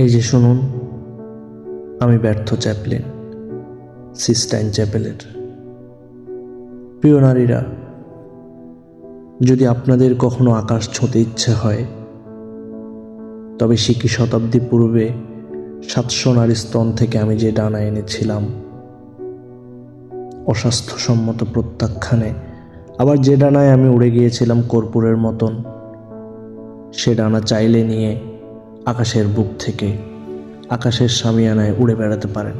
এই যে শুনুন, আমি ব্যর্থ চ্যাপলিন, সিস্টাইন চ্যাপেলের। প্রিয় নারীরা, যদি আপনাদের কখনো আকাশ ছুঁতে ইচ্ছে হয়, তবে সিকি শতাব্দী পূর্বে 700 নারী স্তন থেকে আমি যে ডানা এনেছিলাম, অস্বাস্থ্যসম্মত প্রত্যাখ্যানে আবার যে ডানায় আমি উড়ে গিয়েছিলাম কর্পূরের মতন, সে ডানা চাইলে নিয়ে আকাশের বুক থেকে আকাশের সামিয়ানায় উড়ে বেড়াতে পারেন।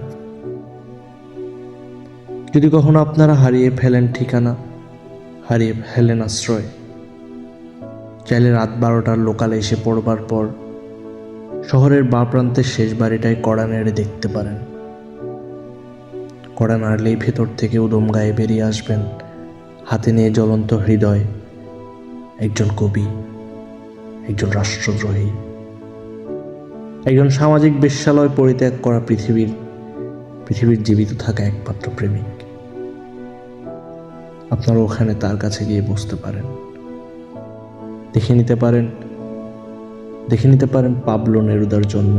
যদি কখনো আপনারা হারিয়ে ফেলেন ঠিকানা, হারিয়ে ফেলেন আশ্রয়, চাইলে রাত 12টার লোকালে এসে পড়বার পর শহরের বাঁ প্রান্তের শেষ বাড়িটায় কড়া নেড়ে দেখতে পারেন। কড়া নাড়লেই ভেতর থেকে উদম গায়ে বেরিয়ে আসবেন হাতে নিয়ে জ্বলন্ত হৃদয়, একজন কবি, একজন রাষ্ট্রদ্রোহী, একজন সামাজিক বেশ্যালয় পরিত্যাগ করা পৃথিবীর জীবিত থাকা একমাত্র প্রেমিক। আপনারা ওখানে তার কাছে গিয়ে বসতে পারেন, দেখে নিতে পারেন পাবলো নেরুদার জন্ম,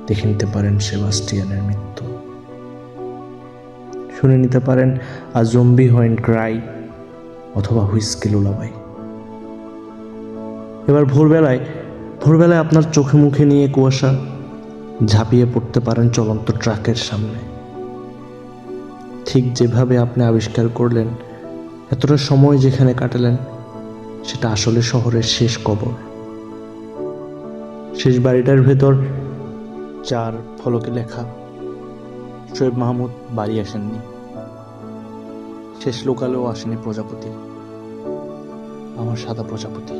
দেখে নিতে পারেন সেবাস্টিয়ানের মৃত্যু, শুনে নিতে পারেন আ জম্বি হোয়েন ক্রাই অথবা হুইস্কি লুলাবাই। এবার ভোরবেলায় আপনার চোখে মুখে নিয়ে কুয়াশা ঝাঁপিয়ে পড়তে পারেন চলন্ত ট্রাকের সামনে। ঠিক যেভাবে আপনি আবিষ্কার করলেন এতটা সময় যেখানে কাটালেন সেটা আসলে শহরের শেষ কবর। শেষ বাড়িটার ভেতর 4 ফলকে লেখা, শোয়েব মাহমুদ বাড়ি আসেননি। শেষ লোকালেও আসেনি প্রজাপতি, আমার সাদা প্রজাপতি।